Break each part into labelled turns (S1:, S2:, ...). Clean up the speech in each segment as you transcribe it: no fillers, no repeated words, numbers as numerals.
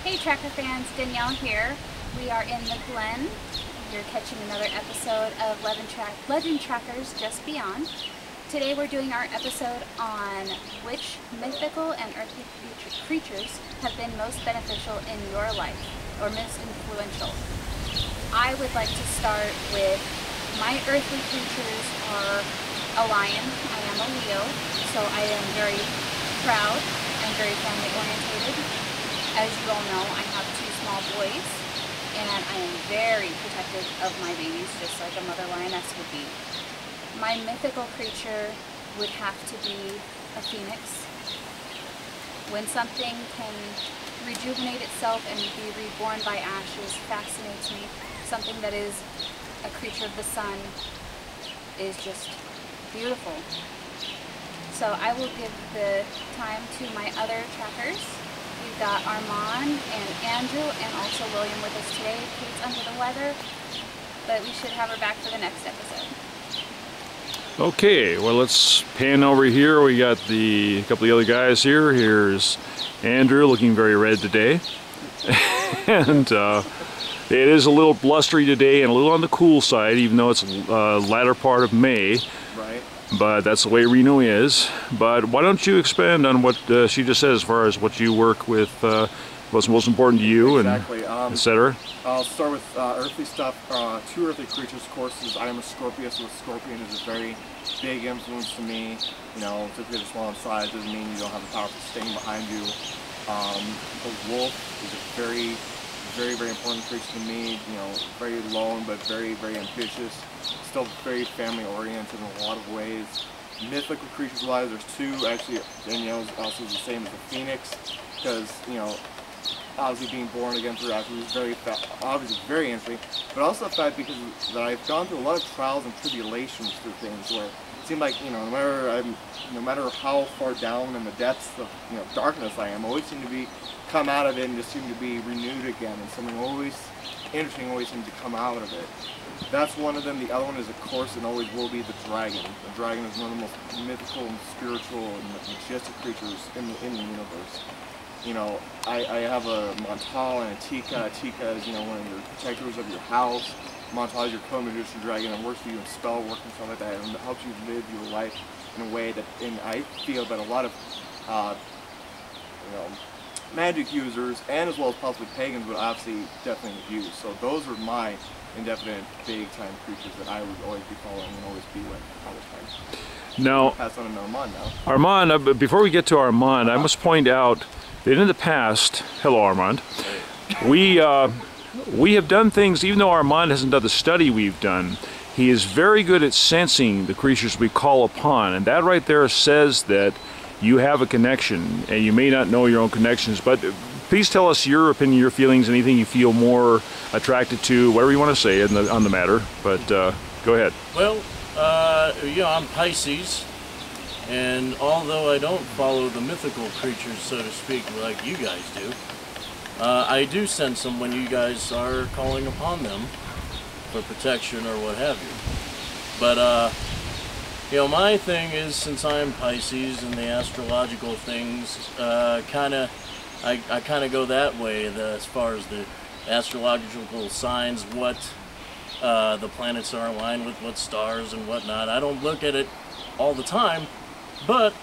S1: Hey Tracker fans, Danielle here. We are in the Glen. You're catching another episode of Legend Trackers Just Beyond. Today we're doing our episode on which mythical and earthly creatures have been most beneficial in your life, or most influential. I would like to start with my earthly creatures are a lion. I am a Leo, so I am very proud and very family oriented. As you all know, I have 2 small boys, and I am very protective of my babies, just like a mother lioness would be. My mythical creature would have to be a phoenix. When something can rejuvenate itself and be reborn by ashes fascinates me. Something that is a creature of the sun is just beautiful. So I will give the time to my other trackers. We've got Armand and Andrew and also William with us today. Kate's under the weather, but we should have her back for the next episode.
S2: Okay, well, let's pan over here. We got a couple of the other guys here. Here's Andrew, looking very red today. And it is a little blustery today and a little on the cool side, even though it's latter part of May.
S3: Right.
S2: But that's the way Reno is. But why don't you expand on what she just said as far as what you work with, what's most important to you,
S3: exactly.
S2: And etc.
S3: I'll start with earthly stuff. 2 earthly creatures, of course, is I am a Scorpio, so Scorpion is a very big influence to me. You know, just because you're small in size doesn't mean you don't have a powerful sting behind you. The wolf is a very, very important creature to me. You know, very lone but very ambitious. Still very family oriented in a lot of ways. Mythical creatures wise, there's 2 actually. Danielle's also the same as the phoenix, because you know, obviously being born again through actually was obviously very interesting, but also the fact because that I've gone through a lot of trials and tribulations through things where it seemed like, you know, no matter how far down in the depths of, you know, darkness I am, I always seem to come out of it and just seem to be renewed again, and something always interesting always seems to come out of it. That's one of them. The other one is, of course, and always will be, the dragon. The dragon is one of the most mythical and spiritual and majestic creatures in the universe. You know, I have a Montal and a Tika. Tika is, you know, one of your protectors of your house. Montal is your co-magician dragon and works for you in spell work and stuff like that, and it helps you live your life in a way that, and I feel that a lot of, you know, magic users and as well as possibly pagans would obviously definitely use. So those are my indefinite big time creatures that I would always be following and always be with all the time.
S2: Now,
S3: pass on to Armand now.
S2: Armand, before we get to Armand, I must point out that in the past, hello Armand, we have done things, even though Armand hasn't done the study we've done, he is very good at sensing the creatures we call upon, and that right there says that you have a connection, and you may not know your own connections, but please tell us your opinion, your feelings, anything you feel more attracted to, whatever you want to say on the matter, but go ahead.
S4: Well, you know, I'm Pisces, and although I don't follow the mythical creatures, so to speak, like you guys do, I do sense them when you guys are calling upon them for protection or what have you. But, you know, my thing is, since I'm Pisces and the astrological things, I kind of go that way, as far as the astrological signs, what the planets are aligned with, what stars and whatnot. I don't look at it all the time, but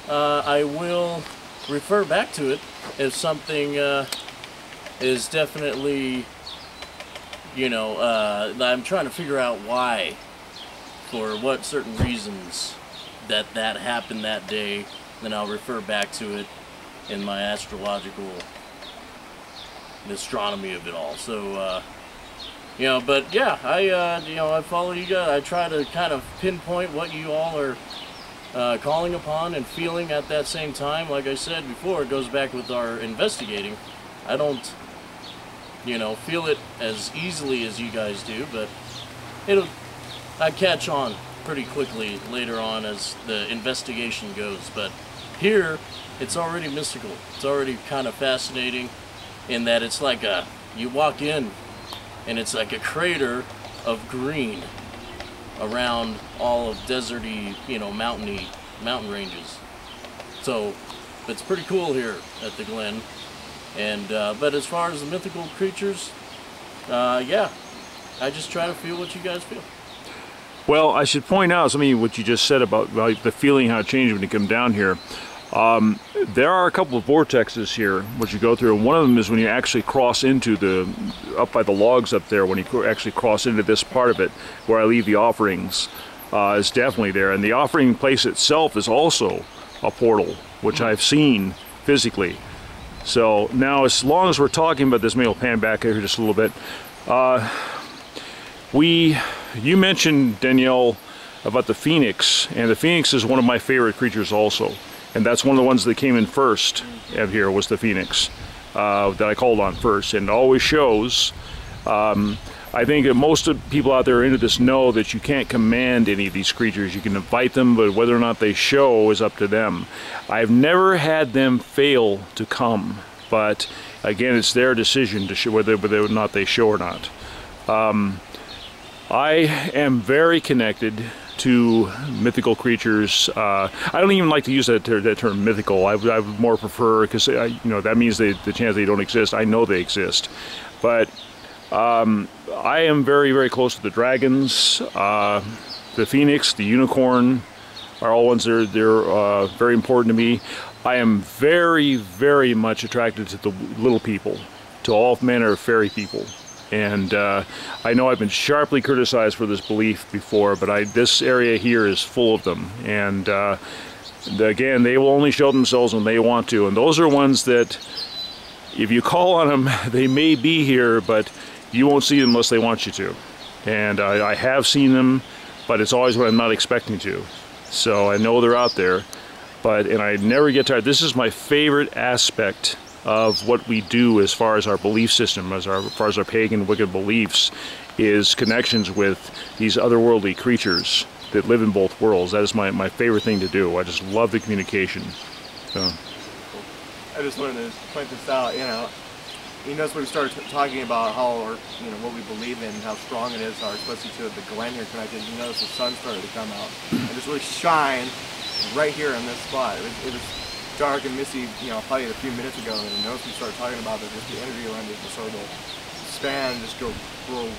S4: I will refer back to it if something is definitely, you know, I'm trying to figure out why, for what certain reasons that happened that day, then I'll refer back to it in my astrological, the astronomy of it all. So, you know, but yeah, you know, I follow you guys. I try to kind of pinpoint what you all are calling upon and feeling at that same time. Like I said before, it goes back with our investigating. I don't, you know, feel it as easily as you guys do, but I catch on pretty quickly later on as the investigation goes. But here, it's already mystical. It's already kind of fascinating in that it's like you walk in and it's like a crater of green around all of deserty, you know, mountain ranges. So it's pretty cool here at the Glen. And but as far as the mythical creatures, yeah, I just try to feel what you guys feel.
S2: Well, I should point out something what you just said about the feeling, how it changed when you come down here. There are a couple of vortexes here which you go through, and one of them is when you actually cross into up by the logs up there, when you actually cross into this part of it where I leave the offerings. Is definitely there, and the offering place itself is also a portal, which I've seen physically. So now, as long as we're talking about this, maybe we'll pan back here just a little bit. You mentioned, Danielle, about the phoenix, and the phoenix is one of my favorite creatures also, and that's one of the ones that came in first out here was the phoenix that I called on first, and it always shows. I think that most of people out there into this know that you can't command any of these creatures. You can invite them, but whether or not they show is up to them. I've never had them fail to come, but again, it's their decision to show whether or not they show or not. I am very connected to mythical creatures. I don't even like to use that term mythical. I would more prefer, because you know, that means the chance they don't exist. I know they exist, but I am very, very close to the dragons. The phoenix, the unicorn are all ones that are very important to me. I am very, very much attracted to the little people, to all manner of fairy people. And I know I've been sharply criticized for this belief before, but this area here is full of them. And again, they will only show themselves when they want to. And those are ones that, if you call on them, they may be here, but you won't see them unless they want you to. And I have seen them, but it's always when I'm not expecting to. So I know they're out there, and I never get tired. This is my favorite aspect of what we do as far as our belief system, as far as our pagan wicked beliefs, is connections with these otherworldly creatures that live in both worlds. That is my favorite thing to do. I just love the communication. So.
S3: I just wanted to point this out, you notice when we started talking about how, what we believe in, how strong it is, especially to the Glen here tonight, you notice the sun started to come out and just really shine right here in this spot. It was dark and misty, probably a few minutes ago, and you notice we started talking about that, just the energy around it, just sort of span, just grow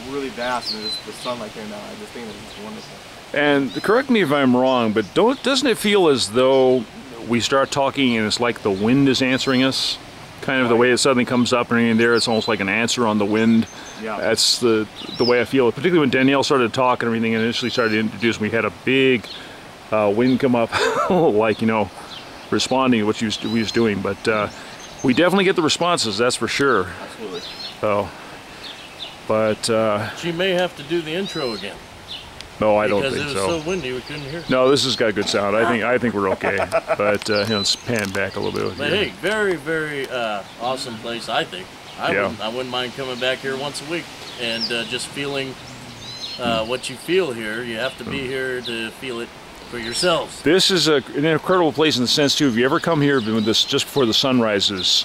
S3: really vast, and just the sunlight came out. I just think that it's wonderful. And
S2: correct me if I'm wrong, but doesn't it feel as though we start talking and it's like the wind is answering us? Kind of the way it suddenly comes up and in there, it's almost like an answer on the wind.
S3: Yeah.
S2: That's the way I feel. Particularly when Danielle started talking and everything, and initially started to introduce, we had a big wind come up, like, responding to what we was doing. But we definitely get the responses, that's for sure.
S3: Absolutely.
S2: So, but
S4: she may have to do the intro again.
S2: No, I don't think so.
S4: Because it was so windy we couldn't hear.
S2: No, this has got good sound. I think we're okay. But let's pan back a little bit.
S4: But hey, very, very awesome place, I think. I wouldn't mind coming back here once a week and just feeling what you feel here. You have to be here to feel it for yourselves.
S2: This is an incredible place in the sense too. If you ever come here just before the sun rises,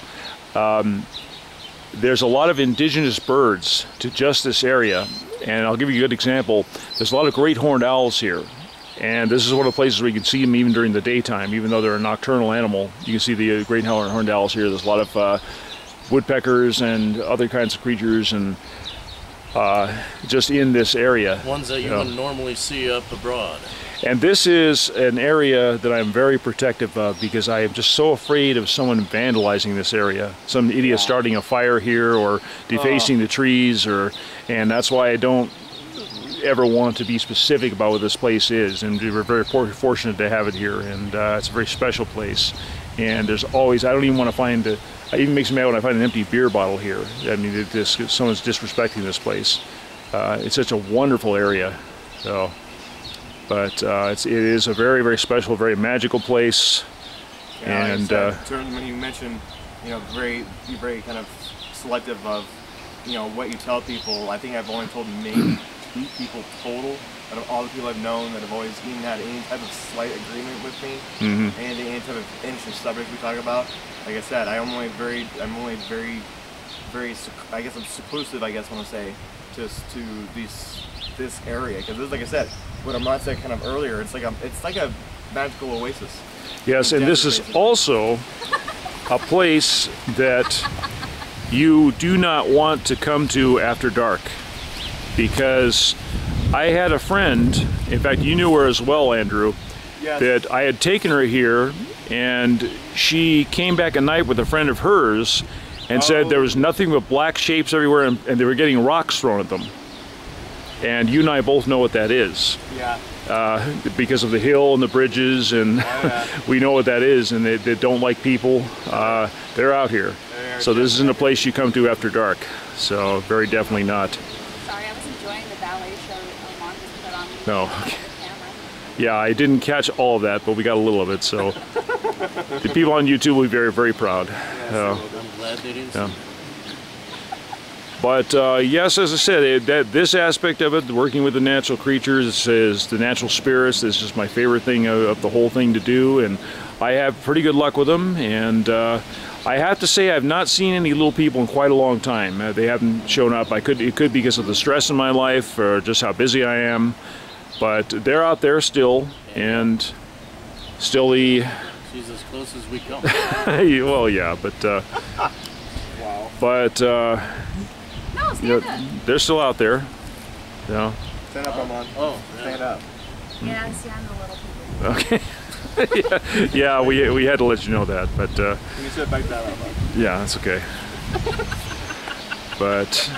S2: there's a lot of indigenous birds to just this area. And I'll give you a good example. There's a lot of great horned owls here. And this is one of the places where you can see them even during the daytime, even though they're a nocturnal animal. You can see the great horned owls here. There's a lot of woodpeckers and other kinds of creatures, and just in this area.
S4: Ones that you wouldn't normally see up abroad.
S2: And this is an area that I'm very protective of, because I am just so afraid of someone vandalizing this area. Some idiot starting a fire here or defacing the trees, and that's why I don't ever want to be specific about what this place is. And we're very fortunate to have it here, and it's a very special place. And there's always, I don't even want to find, it even makes me mad when I find an empty beer bottle here. I mean, someone's disrespecting this place. It's such a wonderful area. So. But it is a very, very special, very magical place.
S3: Yeah, and when you mentioned, very kind of selective of, what you tell people. I think I've only told maybe 2 people total out of all the people I've known that have always even had any type of slight agreement with me, and any type of interesting subject we talk about. Like I said, I'm only very, I guess I'm seclusive, I guess I want to say, just to this area, because like I said, what Ahmad said kind of earlier, it's like a magical oasis.
S2: Yes, and this is also a place that you do not want to come to after dark, because I had a friend, in fact you knew her as well, Andrew,
S3: Yes.
S2: that I had taken her here, and she came back at night with a friend of hers and said there was nothing but black shapes everywhere, and they were getting rocks thrown at them. And you and I both know what that is.
S3: Yeah.
S2: Because of the hill and the bridges, and we know what that is, and they don't like people. They're out here. So this isn't a place you come to after dark. So very definitely not.
S1: Sorry, I was enjoying the ballet show that Armand just put on
S2: No.
S1: the camera.
S2: Yeah, I didn't catch all of that, but we got a little of it. So the people on YouTube will be very, very proud.
S4: I'm glad they didn't.
S2: Yeah. But yes, as I said, this aspect of it, working with the natural creatures, is the natural spirits. This is my favorite thing of the whole thing to do, and I have pretty good luck with them. And I have to say, I've not seen any little people in quite a long time. They haven't shown up. It could be because of the stress in my life, or just how busy I am. But they're out there still, and still the.
S4: She's as close as we come.
S2: Well, yeah, but.
S3: Wow.
S2: But.
S1: No, stand
S2: You know,
S1: up.
S2: they're still out there. You know.
S3: Stand up, Armand.
S4: Oh,
S3: Stand up.
S1: Yeah, see, I'm the little people.
S2: Okay. yeah, we had to let you know that, but
S3: Can you sit back down, Armand?
S2: yeah, that's okay. But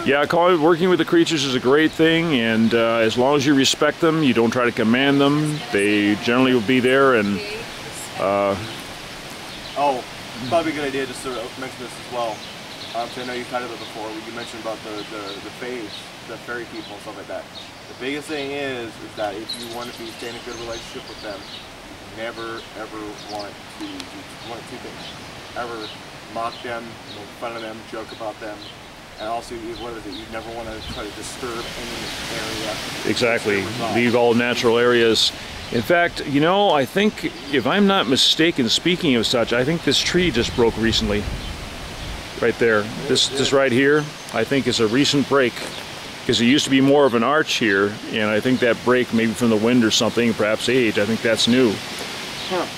S2: yeah, working with the creatures is a great thing, and as long as you respect them, you don't try to command them, they generally will be there. And
S3: Oh, probably a good idea just to mention this as well. So I know you talked about it before. You mentioned about the fays, the fairy people and stuff like that. The biggest thing is that if you want to stay in a good relationship with them, you never ever want to do one of two things. Ever mock them, make fun of them, joke about them, and also you never want to try to disturb any area.
S2: exactly, leave all natural areas. In fact, you know, I think, if I'm not mistaken, speaking of such, I think this tree just broke recently. Right there. This right here, I think, is a recent break, because it used to be more of an arch here, and I think that break, maybe from the wind or something, perhaps age, I think that's new.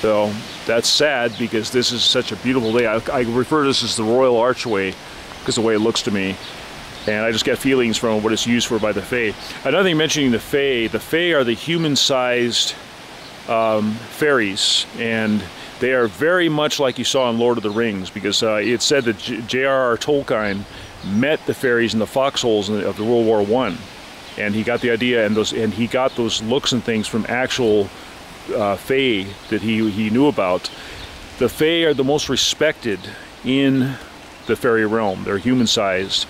S2: So that's sad, because this is such a beautiful day. I refer to this as the Royal Archway, because of the way it looks to me, and I just get feelings from what it's used for by the Fae. Another thing, mentioning the Fae are the human-sized fairies, and they are very much like you saw in Lord of the Rings, because it said that J.R.R. Tolkien met the fairies in the foxholes of the World War I, and he got the idea, and he got those looks and things from actual Fae that he knew about. The Fae are the most respected in the fairy realm. They're human-sized,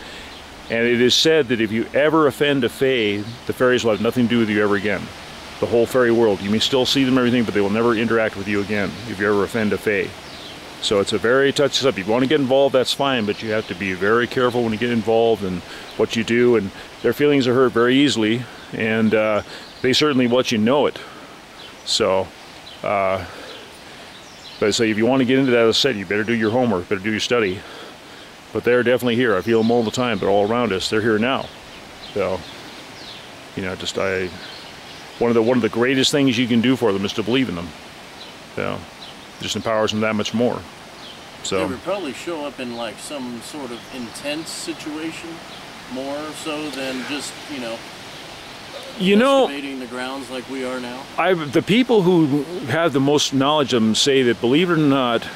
S2: and it is said that if you ever offend a Fae, the fairies will have nothing to do with you ever again. The whole fairy world. You may still see them and everything, but they will never interact with you again if you ever offend a Fae. So it's a very touchy subject. If you want to get involved, that's fine, but you have to be very careful when you get involved and what you do, and their feelings are hurt very easily, and they certainly let you know it. So, but so if you want to get into that, as I said, you better do your homework, better do your study. But they're definitely here. I feel them all the time. They're all around us. They're here now. So, you know, one of the greatest things you can do for them is to believe in them. So, it just empowers them that much more. So
S4: they would probably show up in like some sort of intense situation, more so than just, excavating the grounds like we are now.
S2: The people who have the most knowledge of them say that, believe it or not,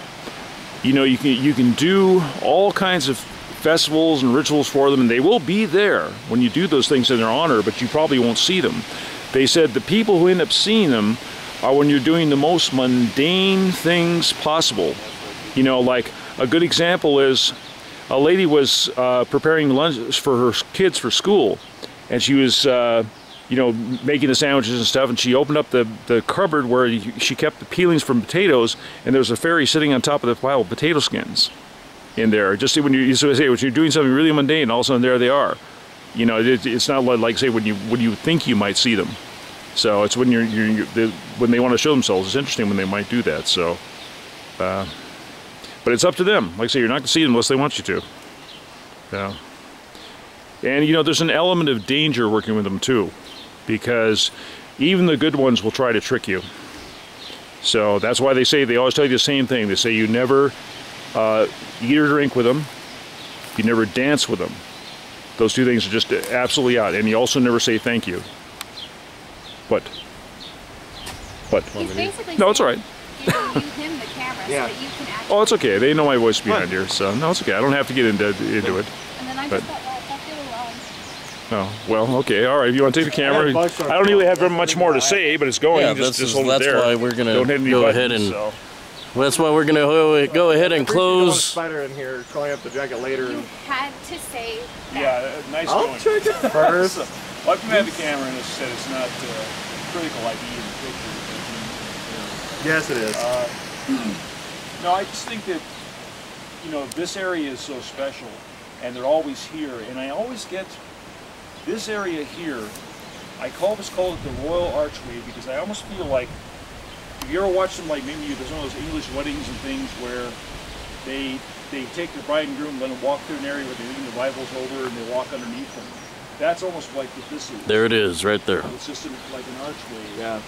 S2: you can do all kinds of festivals and rituals for them, and they will be there when you do those things in their honor, but you probably won't see them. They said the people who end up seeing them are when you're doing the most mundane things possible. Like a good example is a lady was preparing lunch for her kids for school, and she was making the sandwiches and stuff, and she opened up the cupboard where she kept the peelings from potatoes, and there was a fairy sitting on top of the pile of potato skins in there. Just when you're doing something really mundane, all of a sudden there they are. It's not like say when you think you might see them. So it's when when they want to show themselves. It's interesting when they might do that. So, but it's up to them. Like I say, you're not going to see them unless they want you to. Yeah. And there's an element of danger working with them too, because even the good ones will try to trick you. So that's why they always tell you the same thing. They say you never eat or drink with them. You never dance with them. Those two things are just absolutely out. And you also never say thank you. What?
S1: He's basically
S2: No, it's all right.
S1: giving him the camera
S3: Yeah.
S1: so that you can actually...
S2: Oh, it's okay. They know my voice behind here, so no, it's okay. I don't have to get into it.
S1: And then I
S2: but-
S1: just left it alone.
S2: Oh, well, okay, all right. If you want to take the camera, I don't really have very much more to say, but it's going.
S4: Yeah,
S2: just
S4: that's
S2: hold it there.
S4: why we're gonna
S2: Don't hit any
S4: go
S2: buttons,
S4: ahead and
S2: so.
S4: that's why we're gonna go ahead and
S3: A
S4: close.
S3: spider in here crawling up the jacket later.
S1: You had to say that.
S2: Yeah, nice
S3: I'll
S2: going.
S3: check it first.
S2: Well, I can have the camera, and as I said, it's not critical like you in the picture.
S3: Yes, it is.
S2: No, I just think that, you know, this area is so special, and they're always here, and I always get this area here. I call it the Royal Archway because I almost feel like, if you ever watch them, like maybe there's one of those English weddings and things where they take the bride and groom, let them walk through an area where they leave the Bibles over and they walk underneath them. That's almost like what this is.
S4: There it is, right there.
S2: It's just like an archway.
S3: Yeah.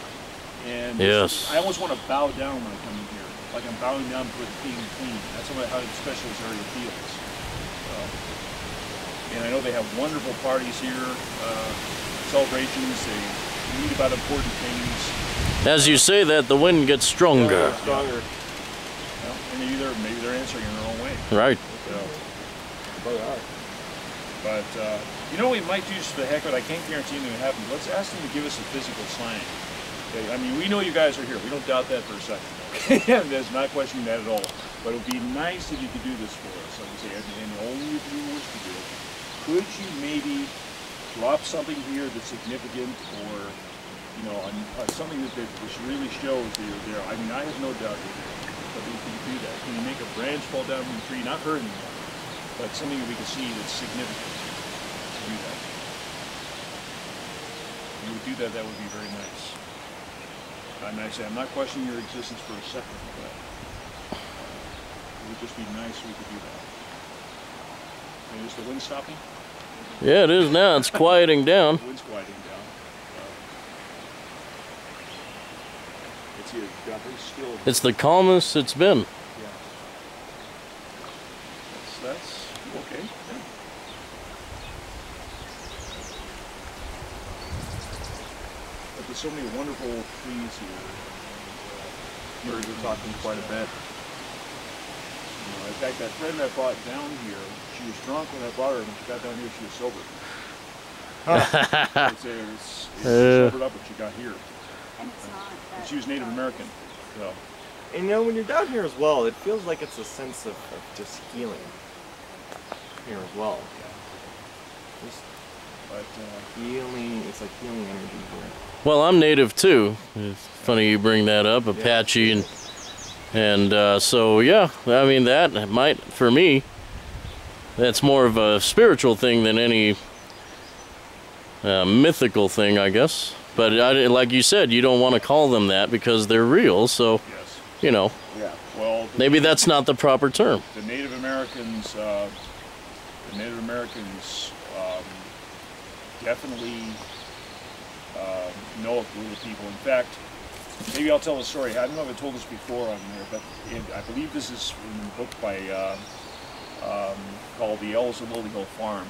S2: And
S4: Yes.
S2: I almost want to bow down when I come in here. Like I'm bowing down for the king and queen. That's how special this area feels. And I know they have wonderful parties here, celebrations, they meet about important things.
S4: As you say that, the wind gets stronger.
S3: Stronger.
S2: Well, and maybe they're answering in their own way.
S4: Right.
S2: So, but you know what we might do just for the heck of it? I can't guarantee anything will happen. Let's ask them to give us a physical sign. Okay? I mean, we know you guys are here. We don't doubt that for a second. There's not questioning that at all. But it would be nice if you could do this for us. Like I say, and only if you wish to do it. Could you maybe drop something here that's significant, or you know, something that just really shows that you're there? I mean, I have no doubt you're there. But if you do that, can you make a branch fall down from the tree, not hurt anyone, but something that we can see that's significant? Do that. If you would do that, that would be very nice. I'm not questioning your existence for a second, but it would just be nice if we could do that. And is the wind stopping?
S4: Yeah, it is now. It's quieting down.
S2: The wind's quieting down. It's here. Got very still.
S4: It's the calmest it's been.
S2: Yeah. That's okay. Yeah. But there's so many wonderful trees here.
S3: Birds are talking quite a bit.
S2: You know, in fact, that friend I brought down here, she was drunk when I brought her, and when she got down here, she was sober. I'd say it was sobered up when she got here.
S1: And it's not
S2: And
S1: that
S2: she was Native American. So,
S3: And you know, when you're down here as well, it feels like it's a sense of just healing here as well. Just
S2: but
S3: healing, it's like healing energy here.
S4: Well, I'm native too. It's funny you bring that up, Apache, and so yeah. I mean that might, for me, that's more of a spiritual thing than any mythical thing, I guess. But like you said, you don't want to call them that because they're real. So
S2: yes.
S4: you know,
S3: Yeah.
S2: Well,
S4: maybe that's not the proper term.
S2: the Native Americans, definitely know of Little People. In fact, maybe I'll tell a story. I don't know if I told this before on there, but I believe this is in a book by called The Elves of Lily Hill Farm.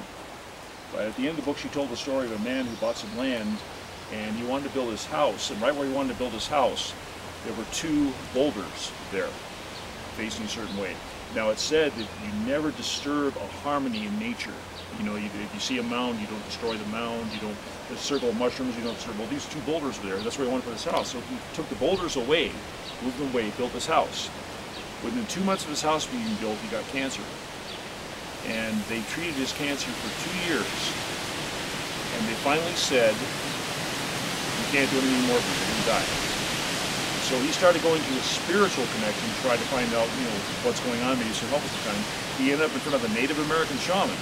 S2: But at the end of the book, she told the story of a man who bought some land, and he wanted to build his house. And right where he wanted to build his house, there were two boulders there, facing a certain way. Now, it said that you never disturb a harmony in nature. You know, if you see a mound, you don't destroy the mound. You don't, a circle of mushrooms, you don't disturb. Well, these two boulders were there. That's where he wanted to put his house. So he took the boulders away, moved them away, built his house. Within 2 months of his house being built, he got cancer. And they treated his cancer for 2 years. And they finally said, you can't do anything more for him, he died. So he started going to a spiritual connection to try to find out, you know, what's going on, maybe some help at the time. He ended up in front of a Native American shaman.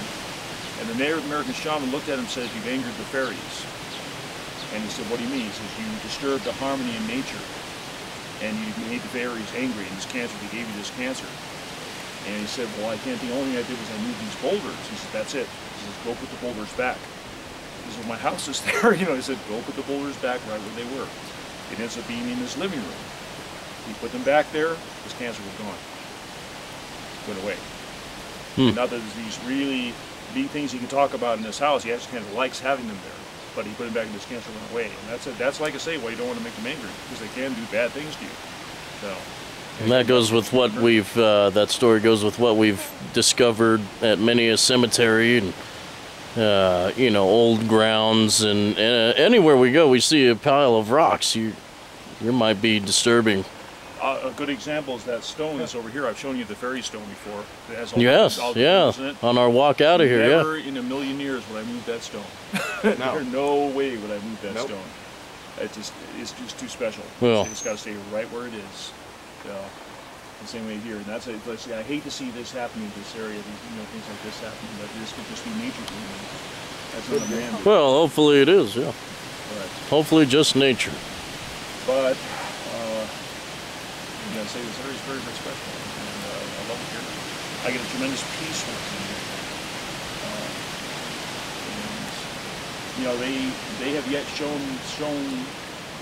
S2: And the Native American shaman looked at him and said, you've angered the fairies. And he said, what do you mean? He says, you disturbed the harmony in nature. And you made the fairies angry, and this cancer, they gave you this cancer. And he said, well, I can't, the only thing I did was I moved these boulders. He said, that's it. He says, go put the boulders back. He said, well, my house is there. You know, he said, go put the boulders back right where they were. It ends up being in his living room. He put them back there, his cancer was gone. went away. Not that there's these really big things he can talk about in this house. He actually kind of likes having them there, but he put them back in his cancer, went away. And that's like I say, why you don't want to make them angry, because they can do bad things to you. So.
S4: And that goes with what we've, that story goes with what we've discovered at many a cemetery and, you know, old grounds, and anywhere we go, we see a pile of rocks. You might be disturbing.
S2: A good example is that stone that's over here. I've shown you the fairy stone before. It has all all the
S4: yeah,
S2: holes in it.
S4: on our walk out of here,
S2: Never in a million years would I move that stone. There's no way would I move that stone. It's just too special.
S4: Well,
S2: it's got to stay right where it is. So, the same way here, and that's I hate to see this happening in this area. Things like this happening, but this could just be nature doing it. That's not a man.
S4: Well, hopefully it is. Yeah.
S2: Right.
S4: Hopefully, just nature.
S2: But I say this area is very, very special, and I love it here. I get a tremendous peace working here. And they have yet shown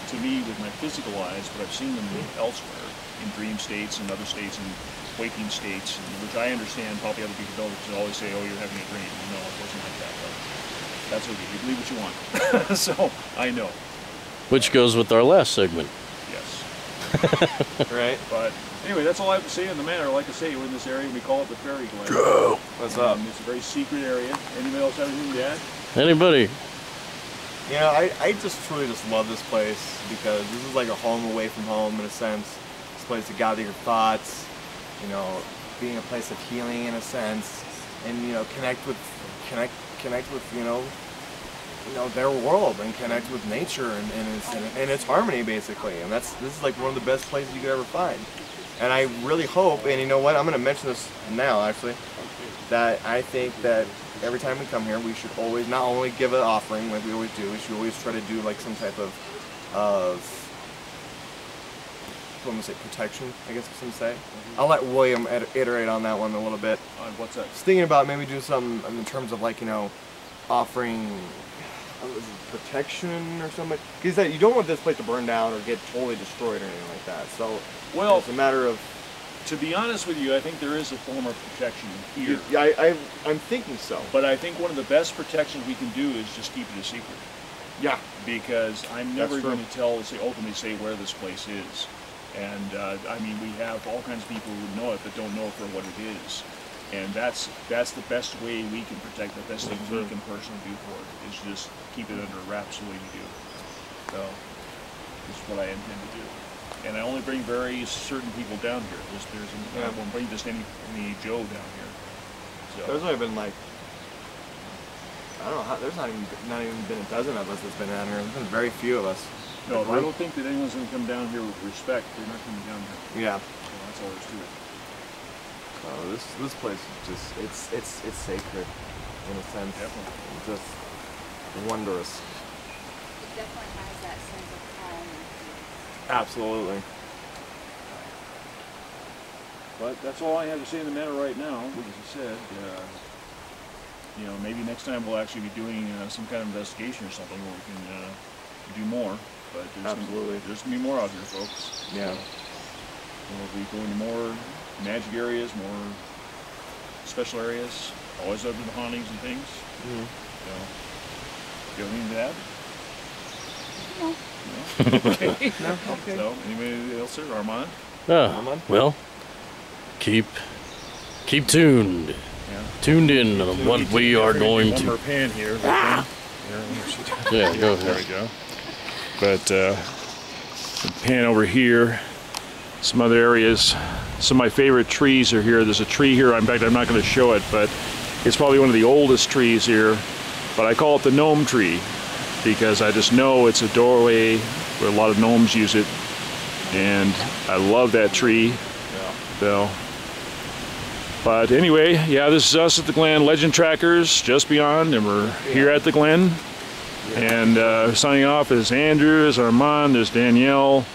S2: to me with my physical eyes, but I've seen them elsewhere in dream states and other states and waking states, which I understand probably other people don't, because they always say, "Oh, you're having a dream." No, it wasn't like that. But that's okay. You believe what you want. So I know.
S4: Which goes with our last segment.
S2: Yes.
S3: Right.
S2: But anyway, that's all I have to say on the manor. Like I say, we're in this area, and we call it the Fairy Glen.
S3: What's up?
S2: It's a very secret area. Anybody else have anything to add?
S4: Anybody?
S3: You know, I just truly just love this place because this is like a home away from home in a sense. It's a place to gather your thoughts, you know, being a place of healing in a sense, and connect with their world and connect with nature and its harmony basically. And this is like one of the best places you could ever find. And I really hope, and you know what, I'm going to mention this now actually, that I think that every time we come here, we should always not only give an offering like we always do, we should always try to do like some type of I'm going to say protection, I guess some say. I'll let William iterate on that one a little bit.
S2: What's that?
S3: Just thinking about maybe do something in terms of like, offering protection or something. Because you don't want this place to burn down or get totally destroyed or anything like that. So
S2: well,
S3: it's a matter of...
S2: To be honest with you, I think there is a form of protection here.
S3: I'm thinking so.
S2: But I think one of the best protections we can do is just keep it a secret.
S3: Yeah.
S2: Because I'm never going to openly say where this place is. And I mean, we have all kinds of people who know it but don't know for what it is. And that's the best way we can protect it. The best thing we can personally do for it is just keep it under wraps the way we do. So this is what I intend to do. And I only bring very certain people down here. I won't bring just any Joe down here. So.
S3: There's only been like, I don't know, there's not even been a dozen of us that's been down here. There's been very few of us.
S2: No, I don't think that anyone's going to come down here with respect. They're not coming down here.
S3: Yeah.
S2: So that's all there's to it.
S3: This place is just it's sacred in a sense.
S2: Definitely.
S3: It's just wondrous.
S1: It definitely has that sense of calm and peace.
S3: Absolutely.
S2: But that's all I have to say in the matter right now. As I said, maybe next time we'll actually be doing some kind of investigation or something where we can do more. But there's going to be more out here, folks.
S3: Yeah.
S2: So we'll be going to more magic areas, more special areas, always open to hauntings and things. So, do you have anything to add?
S1: No.
S2: No? Okay.
S3: No? Okay.
S2: So, anybody else there? Armand?
S4: Well, keep tuned.
S2: Yeah.
S4: Tuned in on what we are going
S2: one
S4: to.
S2: more pan here.
S4: Yeah, go ahead.
S2: There we go. But pan over here. Some other areas. Some of my favorite trees are here. There's a tree here. In fact, I'm not going to show it, but it's probably one of the oldest trees here. But I call it the gnome tree because I just know it's a doorway where a lot of gnomes use it, and I love that tree. So, but anyway, yeah, this is us at the Glen, Legend Trackers, just beyond, and we're here at the Glen. And signing off is Andrew, there's Armand, there's Danielle.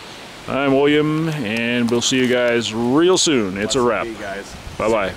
S2: I'm William, and we'll see you guys real soon. It's a wrap. Bye-bye.